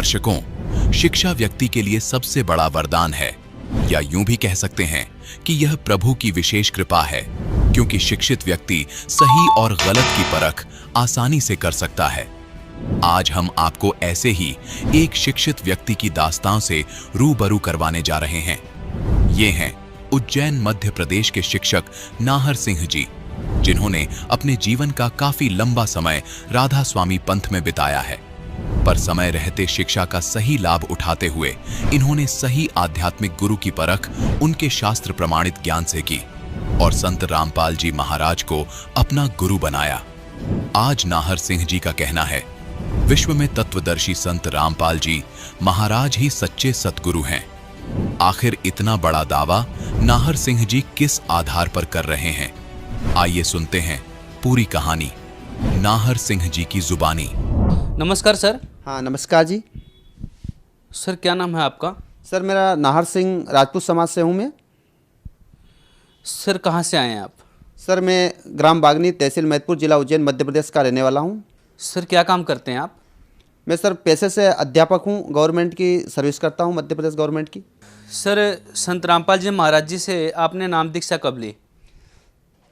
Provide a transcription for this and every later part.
दर्शकों, शिक्षा व्यक्ति के लिए सबसे बड़ा वरदान है, या यूं भी कह सकते हैं कि यह प्रभु की विशेष कृपा है, क्योंकि शिक्षित व्यक्ति सही और गलत की परख आसानी से कर सकता है। आज हम आपको ऐसे ही एक शिक्षित व्यक्ति की दास्तान से रूबरू करवाने जा रहे हैं। ये हैं उज्जैन मध्य प्रदेश के शिक्षक नाहर सिंह जी, जिन्होंने अपने जीवन का काफी लंबा समय राधा स्वामी पंथ में बिताया है, पर समय रहते शिक्षा का सही लाभ उठाते हुए इन्होंने सही आध्यात्मिक गुरु की परख उनके शास्त्र प्रमाणित ज्ञान से की और संत रामपाल जी महाराज को अपना गुरु बनाया। आज नाहर सिंह जी का कहना है, विश्व में तत्वदर्शी संत रामपाल जी महाराज ही सच्चे सतगुरु हैं। आखिर इतना बड़ा दावा नाहर सिंह जी किस आधार पर कर रहे हैं? आइए सुनते हैं पूरी कहानी नाहर सिंह जी की जुबानी। नमस्कार सर। हाँ नमस्कार जी। सर क्या नाम है आपका? सर मेरा नाहर सिंह, राजपूत समाज से हूँ मैं। सर कहाँ से आए हैं आप? सर मैं ग्राम बागनी, तहसील मैदपुर, जिला उज्जैन, मध्य प्रदेश का रहने वाला हूँ। सर क्या काम करते हैं आप? मैं सर पेशे से अध्यापक हूँ, गवर्नमेंट की सर्विस करता हूँ, मध्य प्रदेश गवर्नमेंट की। सर संत रामपाल जी महाराज जी से आपने नाम दीक्षा कब ली?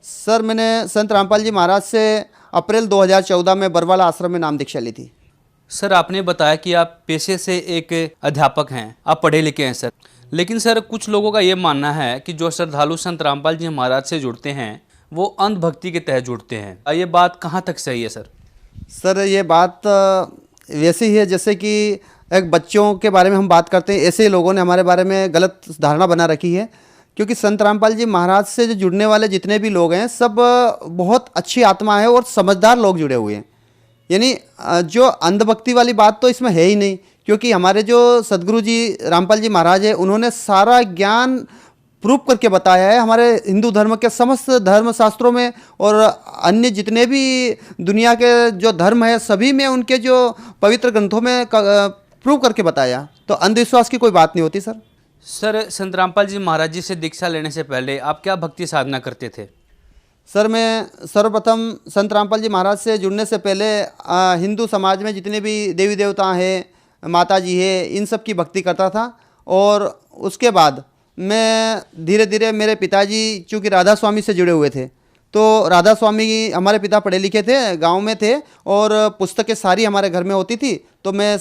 सर मैंने संत रामपाल जी महाराज से अप्रैल 2014 में बरवाला आश्रम में नाम दीक्षा ली थी। सर आपने बताया कि आप पेशे से एक अध्यापक हैं, आप पढ़े लिखे हैं सर, लेकिन सर कुछ लोगों का ये मानना है कि जो श्रद्धालु संत रामपाल जी महाराज से जुड़ते हैं वो अंधभक्ति के तहत जुड़ते हैं। ये बात कहाँ तक सही है सर? सर ये बात वैसे ही है जैसे कि एक बच्चों के बारे में हम बात करते हैं, ऐसे ही लोगों ने हमारे बारे में गलत धारणा बना रखी है। क्योंकि संत रामपाल जी महाराज से जो जुड़ने वाले जितने भी लोग हैं सब बहुत अच्छी आत्मा है और समझदार लोग जुड़े हुए हैं। यानी जो अंधभक्ति वाली बात तो इसमें है ही नहीं, क्योंकि हमारे जो सदगुरु जी रामपाल जी महाराज है उन्होंने सारा ज्ञान प्रूव करके बताया है। हमारे हिंदू धर्म के समस्त धर्म शास्त्रों में और अन्य जितने भी दुनिया के जो धर्म है सभी में उनके जो पवित्र ग्रंथों में प्रूव करके बताया। तो अंधविश्वास की कोई बात नहीं होती सर। सर संत रामपाल जी महाराज जी से दीक्षा लेने से पहले आप क्या भक्ति साधना करते थे? सर मैं सर्वप्रथम संत रामपाल जी महाराज से जुड़ने से पहले हिंदू समाज में जितने भी देवी देवता हैं, माता जी है, इन सब की भक्ति करता था। और उसके बाद मैं धीरे धीरे, मेरे पिताजी चूँकि राधा स्वामी से जुड़े हुए थे, तो राधा स्वामी, हमारे पिता पढ़े लिखे थे, गांव में थे और पुस्तकें सारी हमारे घर में होती थी, तो मैं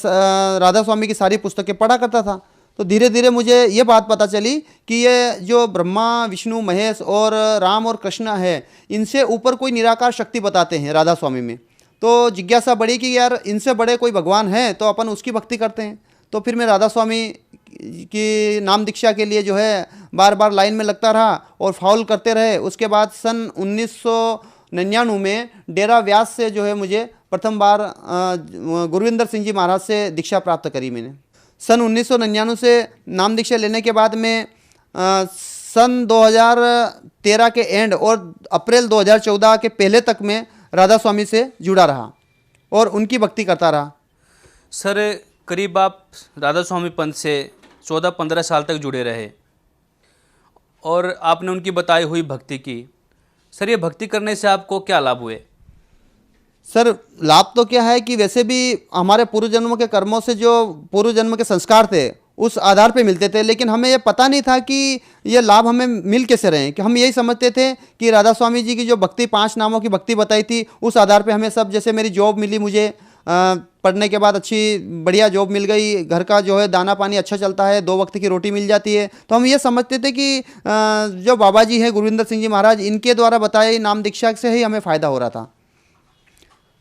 राधा स्वामी की सारी पुस्तकें पढ़ा करता था। तो धीरे धीरे मुझे ये बात पता चली कि ये जो ब्रह्मा, विष्णु, महेश और राम और कृष्ण है, इनसे ऊपर कोई निराकार शक्ति बताते हैं राधा स्वामी में। तो जिज्ञासा बढ़ी कि यार इनसे बड़े कोई भगवान है तो अपन उसकी भक्ति करते हैं। तो फिर मैं राधा स्वामी की नाम दीक्षा के लिए जो है बार बार लाइन में लगता रहा और फाउल करते रहे। उसके बाद सन 1999 में डेरा व्यास से जो है मुझे प्रथम बार गुरविंदर सिंह जी महाराज से दीक्षा प्राप्त करी मैंने। सन 1999 से नाम दीक्षा लेने के बाद में सन 2013 के एंड और अप्रैल 2014 के पहले तक में राधा स्वामी से जुड़ा रहा और उनकी भक्ति करता रहा। सर करीब आप राधा स्वामी पंथ से 14-15 साल तक जुड़े रहे और आपने उनकी बताई हुई भक्ति की। सर ये भक्ति करने से आपको क्या लाभ हुए? सर लाभ तो क्या है कि वैसे भी हमारे पूर्व जन्मों के कर्मों से जो पूर्व जन्म के संस्कार थे उस आधार पे मिलते थे, लेकिन हमें ये पता नहीं था कि ये लाभ हमें मिल कैसे रहे। कि हम यही समझते थे कि राधा स्वामी जी की जो भक्ति, 5 नामों की भक्ति बताई थी, उस आधार पे हमें सब, जैसे मेरी जॉब मिली मुझे, पढ़ने के बाद अच्छी बढ़िया जॉब मिल गई, घर का जो है दाना पानी अच्छा चलता है, 2 वक्त की रोटी मिल जाती है, तो हम ये समझते थे कि जो बाबा जी हैं गुरविंदर सिंह जी महाराज, इनके द्वारा बताए नाम दीक्षा से ही हमें फ़ायदा हो रहा था।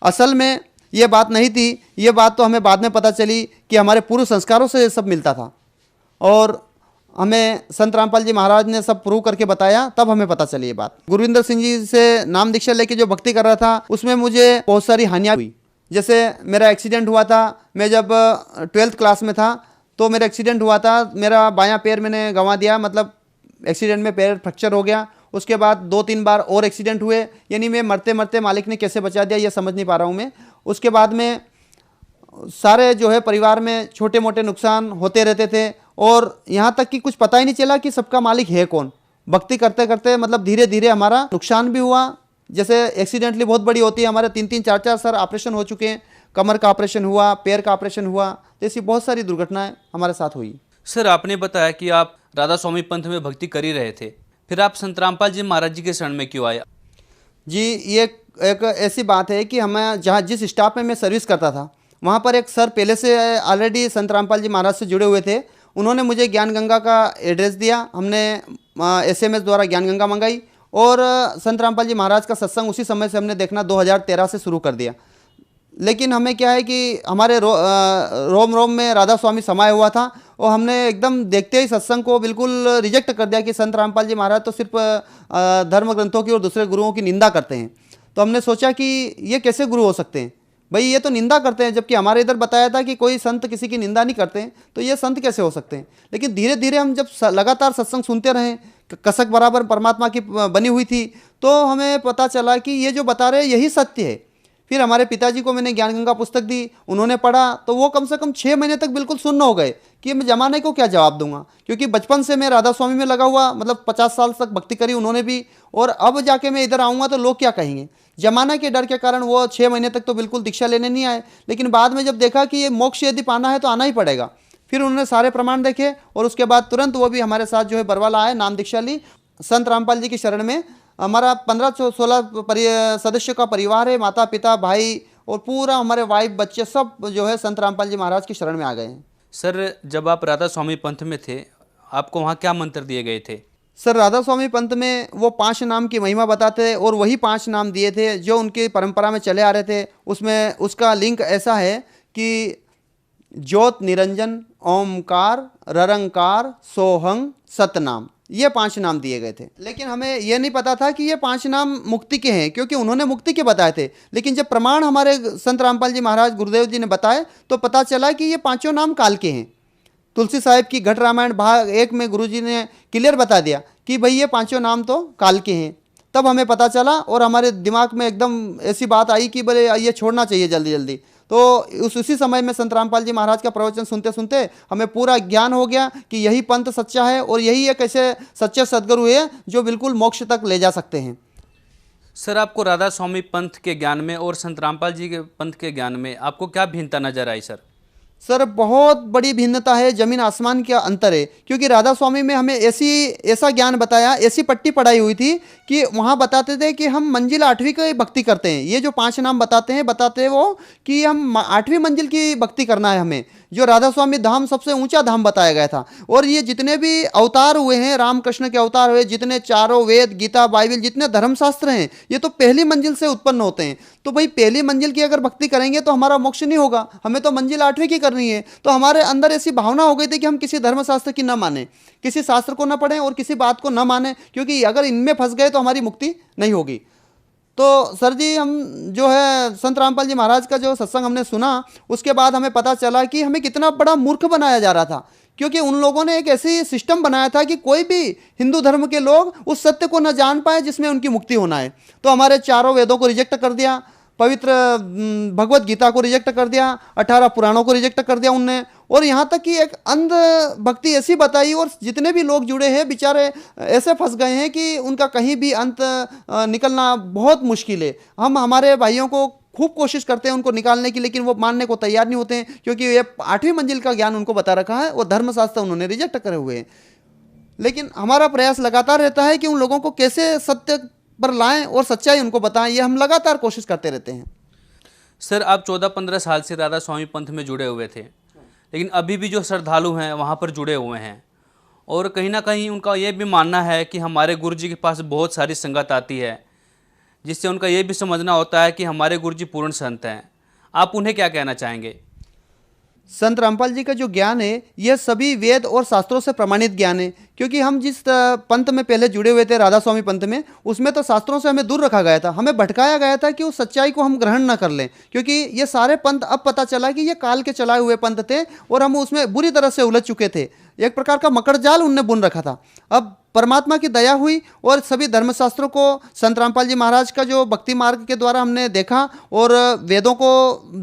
असल में ये बात नहीं थी। ये बात तो हमें बाद में पता चली कि हमारे पूर्व संस्कारों से सब मिलता था और हमें संत रामपाल जी महाराज ने सब प्रूव करके बताया, तब हमें पता चली ये बात। गुरविंदर सिंह जी से नाम दीक्षा लेके जो भक्ति कर रहा था उसमें मुझे बहुत सारी हानियाँ हुई। जैसे मेरा एक्सीडेंट हुआ था, मैं जब 12th क्लास में था तो मेरा एक्सीडेंट हुआ था, मेरा बायां पैर मैंने गंवा दिया, मतलब एक्सीडेंट में पैर फ्रैक्चर हो गया। उसके बाद 2-3 बार और एक्सीडेंट हुए, यानी मैं मरते मरते मालिक ने कैसे बचा दिया ये समझ नहीं पा रहा हूँ मैं। उसके बाद में सारे जो है परिवार में छोटे मोटे नुकसान होते रहते थे और यहाँ तक कि कुछ पता ही नहीं चला कि सबका मालिक है कौन। भक्ति करते करते मतलब धीरे धीरे हमारा नुकसान भी हुआ। जैसे एक्सीडेंटली बहुत बड़ी होती है, हमारे 3-3 4-4 सर ऑपरेशन हो चुके हैं, कमर का ऑपरेशन हुआ, पैर का ऑपरेशन हुआ, तो ऐसी बहुत सारी दुर्घटनाएं हमारे साथ हुई। सर आपने बताया कि आप राधा स्वामी पंथ में भक्ति कर ही रहे थे, फिर आप संत रामपाल जी महाराज जी के शरण में क्यों आए? जी, ये एक ऐसी बात है कि हमें जहाँ जिस स्टाफ में मैं सर्विस करता था वहाँ पर एक सर पहले से ऑलरेडी संत रामपाल जी महाराज से जुड़े हुए थे। उन्होंने मुझे ज्ञान गंगा का एड्रेस दिया, हमने SMS द्वारा ज्ञान गंगा मंगाई और संत रामपाल जी महाराज का सत्संग उसी समय से हमने देखना 2013 से शुरू कर दिया। लेकिन हमें क्या है कि हमारे रोम रोम में राधा स्वामी समाया हुआ था और हमने एकदम देखते ही सत्संग को बिल्कुल रिजेक्ट कर दिया कि संत रामपाल जी महाराज तो सिर्फ धर्म ग्रंथों की और दूसरे गुरुओं की निंदा करते हैं। तो हमने सोचा कि ये कैसे गुरु हो सकते हैं भाई, ये तो निंदा करते हैं, जबकि हमारे इधर बताया था कि कोई संत किसी की निंदा नहीं करते हैं, तो ये संत कैसे हो सकते हैं। लेकिन धीरे धीरे हम जब लगातार सत्संग सुनते रहे, कसक बराबर परमात्मा की बनी हुई थी, तो हमें पता चला कि ये जो बता रहे हैं यही सत्य है। फिर हमारे पिताजी को मैंने ज्ञान गंगा पुस्तक दी, उन्होंने पढ़ा, तो वो कम से कम 6 महीने तक बिल्कुल सुन्न हो गए कि मैं जमाने को क्या जवाब दूंगा, क्योंकि बचपन से मैं राधा स्वामी में लगा हुआ, मतलब 50 साल तक भक्ति करी उन्होंने भी, और अब जाके मैं इधर आऊँगा तो लोग क्या कहेंगे। जमाना के डर के कारण वो 6 महीने तक तो बिल्कुल दीक्षा लेने नहीं आए, लेकिन बाद में जब देखा कि ये मोक्ष यदि पाना है तो आना ही पड़ेगा, फिर उन्होंने सारे प्रमाण देखे और उसके बाद तुरंत वो भी हमारे साथ जो है बरवाला आए, नाम दीक्षा ली। संत रामपाल जी की शरण में हमारा 15-16 सदस्यों का परिवार है, माता पिता भाई और पूरा हमारे वाइफ बच्चे सब जो है संत रामपाल जी महाराज की शरण में आ गए हैं। सर जब आप राधा स्वामी पंथ में थे, आपको वहाँ क्या मंत्र दिए गए थे? सर राधा स्वामी पंथ में वो 5 नाम की महिमा बताते और वही 5 नाम दिए थे जो उनकी परंपरा में चले आ रहे थे। उसमें उसका लिंक ऐसा है कि ज्योत निरंजन, ओमकार, ररंकार, सोहंग, सतनाम, ये 5 नाम दिए गए थे। लेकिन हमें यह नहीं पता था कि ये 5 नाम मुक्ति के हैं, क्योंकि उन्होंने मुक्ति के बताए थे। लेकिन जब प्रमाण हमारे संत रामपाल जी महाराज गुरुदेव जी ने बताए तो पता चला कि ये 5 नाम काल के हैं। तुलसी साहिब की घट रामायण भाग 1 में गुरुजी ने क्लियर बता दिया कि भाई ये 5 नाम तो काल के हैं। तब हमें पता चला और हमारे दिमाग में एकदम ऐसी बात आई कि बोले ये छोड़ना चाहिए जल्दी जल्दी। तो उसी समय में संत रामपाल जी महाराज का प्रवचन सुनते सुनते हमें पूरा ज्ञान हो गया कि यही पंथ सच्चा है और यही एक ऐसे सच्चे सद्गुरु है जो बिल्कुल मोक्ष तक ले जा सकते हैं। सर आपको राधा स्वामी पंथ के ज्ञान में और संत रामपाल जी के पंथ के ज्ञान में आपको क्या भिन्नता नजर आई? सर बहुत बड़ी भिन्नता है, जमीन आसमान का अंतर है। क्योंकि राधा स्वामी में हमें ऐसा ज्ञान बताया, ऐसी पट्टी पढ़ाई हुई थी कि वहाँ बताते थे कि हम मंजिल 8वीं की भक्ति करते हैं। ये जो 5 नाम बताते हैं वो कि हम 8वीं मंजिल की भक्ति करना है हमें। जो राधा स्वामी धाम सबसे ऊंचा धाम बताया गया था। और ये जितने भी अवतार हुए हैं, रामकृष्ण के अवतार हुए, जितने चारों वेद, गीता, बाइबल, जितने धर्मशास्त्र हैं, ये तो पहली मंजिल से उत्पन्न होते हैं। तो भाई पहली मंजिल की अगर भक्ति करेंगे तो हमारा मोक्ष नहीं होगा, हमें तो मंजिल 8वीं की करनी है। तो हमारे अंदर ऐसी भावना हो गई थी कि हम किसी धर्मशास्त्र की न माने, किसी शास्त्र को न पढ़ें और किसी बात को न माने, क्योंकि अगर इनमें फंस गए तो हमारी मुक्ति नहीं होगी। तो सर जी हम जो है संत रामपाल जी महाराज का जो सत्संग हमने सुना, उसके बाद हमें पता चला कि हमें कितना बड़ा मूर्ख बनाया जा रहा था। क्योंकि उन लोगों ने एक ऐसी सिस्टम बनाया था कि कोई भी हिंदू धर्म के लोग उस सत्य को न जान पाए जिसमें उनकी मुक्ति होना है। तो हमारे चारों वेदों को रिजेक्ट कर दिया, पवित्र भगवत गीता को रिजेक्ट कर दिया, 18 पुराणों को रिजेक्ट कर दिया उनने, और यहाँ तक कि एक अंध भक्ति ऐसी बताई। और जितने भी लोग जुड़े हैं बेचारे ऐसे फंस गए हैं कि उनका कहीं भी अंत निकलना बहुत मुश्किल है। हम हमारे भाइयों को खूब कोशिश करते हैं उनको निकालने की, लेकिन वो मानने को तैयार नहीं होते हैं, क्योंकि ये 8वीं मंजिल का ज्ञान उनको बता रखा है और धर्मशास्त्र उन्होंने रिजेक्ट करे हुए हैं। लेकिन हमारा प्रयास लगातार रहता है कि उन लोगों को कैसे सत्य पर लाएं और सच्चाई उनको बताएं, ये हम लगातार कोशिश करते रहते हैं। सर आप 14-15 साल से राधा स्वामी पंथ में जुड़े हुए थे, लेकिन अभी भी जो श्रद्धालु हैं वहाँ पर जुड़े हुए हैं, और कहीं ना कहीं उनका ये भी मानना है कि हमारे गुरु जी के पास बहुत सारी संगत आती है, जिससे उनका ये भी समझना होता है कि हमारे गुरु जी पूर्ण संत हैं। आप उन्हें क्या कहना चाहेंगे? संत रामपाल जी का जो ज्ञान है यह सभी वेद और शास्त्रों से प्रमाणित ज्ञान है। क्योंकि हम जिस पंथ में पहले जुड़े हुए थे राधा स्वामी पंथ में, उसमें तो शास्त्रों से हमें दूर रखा गया था, हमें भटकाया गया था कि उस सच्चाई को हम ग्रहण न कर लें। क्योंकि ये सारे पंथ अब पता चला कि ये काल के चलाए हुए पंथ थे और हम उसमें बुरी तरह से उलझ चुके थे। एक प्रकार का मकड़ जाल उनने बुन रखा था। अब परमात्मा की दया हुई और सभी धर्मशास्त्रों को संत रामपाल जी महाराज का जो भक्ति मार्ग के द्वारा हमने देखा और वेदों को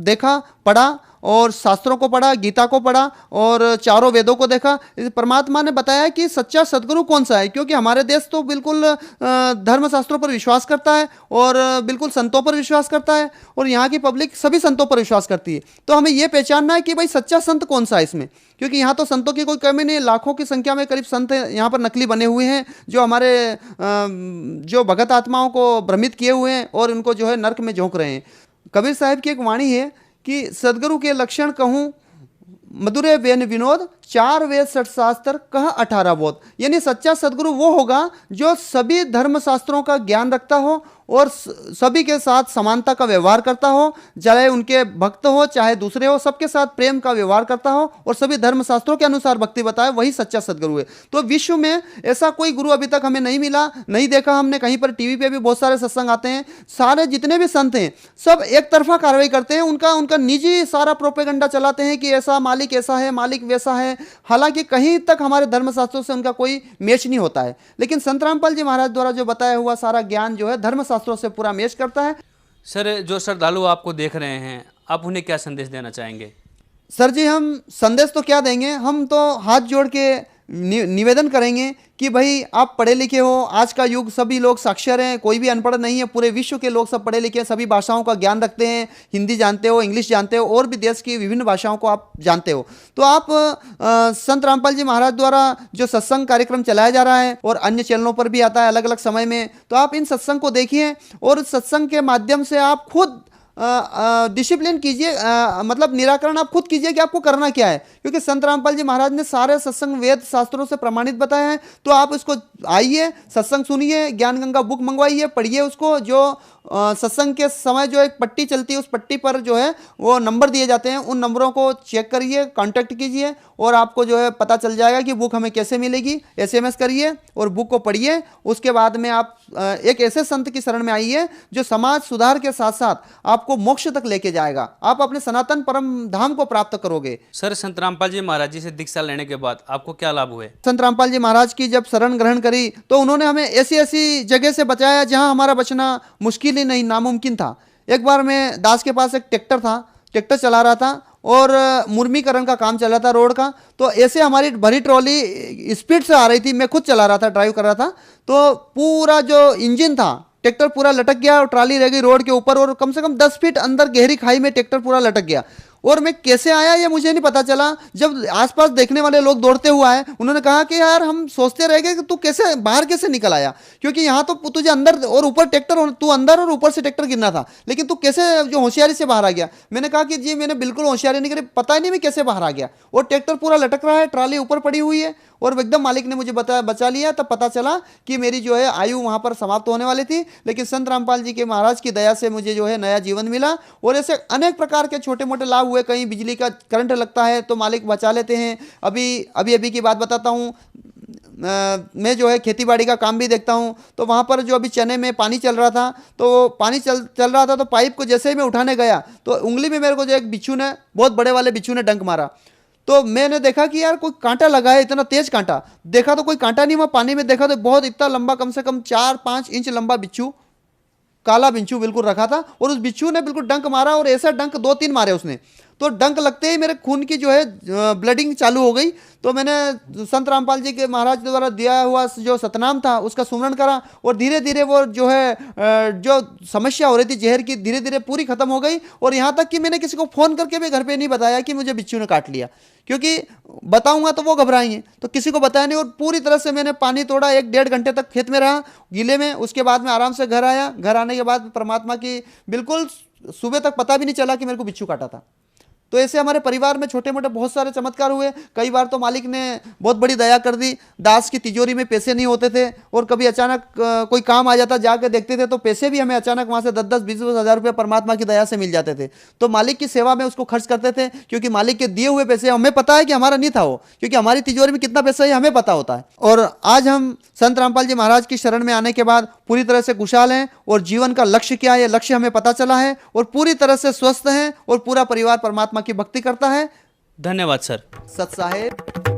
देखा, पढ़ा, और शास्त्रों को पढ़ा, गीता को पढ़ा और चारों वेदों को देखा। इस परमात्मा ने बताया कि सच्चा सदगुरु कौन सा है, क्योंकि हमारे देश तो बिल्कुल धर्मशास्त्रों पर विश्वास करता है और बिल्कुल संतों पर विश्वास करता है और यहाँ की पब्लिक सभी संतों पर विश्वास करती है। तो हमें यह पहचानना है कि भाई सच्चा संत कौन सा है इसमें, क्योंकि यहाँ तो संतों की कोई कमी नहीं, लाखों की संख्या में करीब संत यहाँ पर नकली बने हुए हैं जो हमारे जो भगत आत्माओं को भ्रमित किए हुए हैं और उनको जो है नर्क में झोंक रहे हैं। कबीर साहब की एक वाणी है कि सदगुरु के लक्षण कहूँ मधुरे बेन विनोद, 4 वेद 60 शास्त्र कह 18 बोध। यानी सच्चा सदगुरु वो होगा जो सभी धर्मशास्त्रों का ज्ञान रखता हो और सभी के साथ समानता का व्यवहार करता हो, चाहे उनके भक्त हो चाहे दूसरे हो, सबके साथ प्रेम का व्यवहार करता हो और सभी धर्मशास्त्रों के अनुसार भक्ति बताए, वही सच्चा सदगुरु है। तो विश्व में ऐसा कोई गुरु अभी तक हमें नहीं मिला, नहीं देखा हमने। कहीं पर टीवी पे भी बहुत सारे सत्संग आते हैं, सारे जितने भी संत हैं सब एक तरफा कार्रवाई करते हैं, उनका निजी सारा प्रोपेगेंडा चलाते हैं कि ऐसा मालिक ऐसा है, मालिक वैसा है, हालांकि कहीं तक हमारे धर्मशास्त्रों से उनका कोई मैच नहीं होता है। लेकिन संत रामपाल जी महाराज द्वारा जो बताया हुआ सारा ज्ञान जो है धर्मशास्त्रों से पूरा मैच करता है। सर, जो श्रद्धालु आपको देख रहे हैं, आप उन्हें क्या संदेश देना चाहेंगे? सर जी, हम संदेश तो क्या देंगे, हम तो हाथ जोड़ के निवेदन करेंगे कि भाई आप पढ़े लिखे हो, आज का युग सभी लोग साक्षर हैं, कोई भी अनपढ़ नहीं है, पूरे विश्व के लोग सब पढ़े लिखे हैं, सभी भाषाओं का ज्ञान रखते हैं, हिंदी जानते हो, इंग्लिश जानते हो और भी देश की विभिन्न भाषाओं को आप जानते हो। तो आप संत रामपाल जी महाराज द्वारा जो सत्संग कार्यक्रम चलाया जा रहा है और अन्य चैनलों पर भी आता है अलग अलग समय में, तो आप इन सत्संग को देखिए और सत्संग के माध्यम से आप खुद डिसिप्लिन कीजिए, मतलब निराकरण आप खुद कीजिए कि आपको करना क्या है, क्योंकि संत रामपाल जी महाराज ने सारे सत्संग वेद शास्त्रों से प्रमाणित बताया है। तो आप इसको आइए, सत्संग सुनिए, ज्ञान गंगा बुक मंगवाइए, पढ़िए उसको। जो सत्संग के समय जो एक पट्टी चलती है, उस पट्टी पर जो है वो नंबर दिए जाते हैं, उन नंबरों को चेक करिए, कांटेक्ट कीजिए और आपको जो है पता चल जाएगा कि बुक हमें कैसे मिलेगी। SMS करिए और बुक को पढ़िए। उसके बाद में आप एक ऐसे संत की शरण में आइए जो समाज सुधार के साथ साथ आपको मोक्ष तक लेके जाएगा, आप अपने सनातन परम धाम को प्राप्त करोगे। सर, संत रामपाल जी महाराज जी से दीक्षा लेने के बाद आपको क्या लाभ हुए? संत रामपाल जी महाराज की जब शरण ग्रहण करी तो उन्होंने हमें ऐसी ऐसी जगह से बचाया जहां हमारा बचना मुश्किल ही नहीं, नामुमकिन था। एक बार मैं दास के पास एक ट्रैक्टर था, ट्रैक्टर चला रहा था और मुर्मीकरण का काम चल रहा था रोड का। तो ऐसे हमारी भरी ट्रॉली स्पीड से आ रही थी, मैं खुद चला रहा था, ड्राइव कर रहा था, तो पूरा जो इंजन था ट्रैक्टर पूरा लटक गया और ट्रॉली रह गई रोड के ऊपर और कम से कम 10 फीट अंदर गहरी खाई में ट्रैक्टर पूरा लटक गया। और मैं कैसे आया ये मुझे नहीं पता चला। जब आसपास देखने वाले लोग दौड़ते हुए आए, उन्होंने कहा कि यार हम सोचते रह गए कि तू कैसे बाहर कैसे निकल आया, क्योंकि यहाँ तो तुझे अंदर और ऊपर ट्रैक्टर, तू अंदर और ऊपर से ट्रैक्टर गिरना था, लेकिन तू कैसे जो होशियारी से बाहर आ गया। मैंने कहा कि जी मैंने बिल्कुल होशियारी नहीं करी, पता ही नहीं मैं कैसे बाहर आ गया। और ट्रैक्टर पूरा लटक रहा है, ट्रॉली ऊपर पड़ी हुई है और एकदम मालिक ने मुझे बचा लिया। तब पता चला कि मेरी जो है आयु वहाँ पर समाप्त होने वाली थी, लेकिन संत रामपाल जी के महाराज की दया से मुझे जो है नया जीवन मिला। और ऐसे अनेक प्रकार के छोटे मोटे लाभ हुए। कहीं बिजली का करंट लगता है तो मालिक बचा लेते हैं। अभी की बात बताता हूँ, मैं जो है खेती बाड़ी का काम भी देखता हूँ, तो वहाँ पर जो अभी चने में पानी चल रहा था, तो पानी चल रहा था, तो पाइप को जैसे ही मैं उठाने गया तो उंगली में मेरे को जो एक बिच्छू ने, बहुत बड़े वाले बिच्छू ने डंक मारा। तो मैंने देखा कि यार कोई कांटा लगा है, इतना तेज कांटा। देखा तो कोई कांटा नहीं, वहाँ पानी में देखा तो बहुत इतना लंबा, कम से कम 4-5 इंच लंबा बिच्छू, काला बिच्छू बिल्कुल रखा था। और उस बिच्छू ने बिल्कुल डंक मारा और ऐसा डंक 2-3 मारे उसने। तो डंक लगते ही मेरे खून की जो है ब्लडिंग चालू हो गई। तो मैंने संत रामपाल जी के महाराज द्वारा दिया हुआ जो सतनाम था उसका सुमरण करा और धीरे धीरे वो जो है जो समस्या हो रही थी जहर की, धीरे धीरे पूरी खत्म हो गई। और यहाँ तक कि मैंने किसी को फ़ोन करके भी घर पे नहीं बताया कि मुझे बिच्छू ने काट लिया, क्योंकि बताऊंगा तो वो घबराएंगे, तो किसी को बताया नहीं। और पूरी तरह से मैंने पानी तोड़ा, 1-1.5 घंटे तक खेत में रहा गीले में। उसके बाद में आराम से घर आया। घर आने के बाद परमात्मा की बिल्कुल सुबह तक पता भी नहीं चला कि मेरे को बिच्छू काटा था। तो ऐसे हमारे परिवार में छोटे मोटे बहुत सारे चमत्कार हुए। कई बार तो मालिक ने बहुत बड़ी दया कर दी। दास की तिजोरी में पैसे नहीं होते थे और कभी अचानक कोई काम आ जाता, जाके देखते थे तो पैसे भी हमें अचानक वहाँ से 10-10, 20-20 हज़ार रुपये परमात्मा की दया से मिल जाते थे। तो मालिक की सेवा में उसको खर्च करते थे, क्योंकि मालिक के दिए हुए पैसे हमें पता है कि हमारा नहीं था वो, क्योंकि हमारी तिजोरी में कितना पैसा है हमें पता होता है। और आज हम संत रामपाल जी महाराज की शरण में आने के बाद पूरी तरह से खुशहाल हैं और जीवन का लक्ष्य क्या है ये लक्ष्य हमें पता चला है और पूरी तरह से स्वस्थ हैं और पूरा परिवार परमात्मा की भक्ति करता है। धन्यवाद सर। सत साहेब।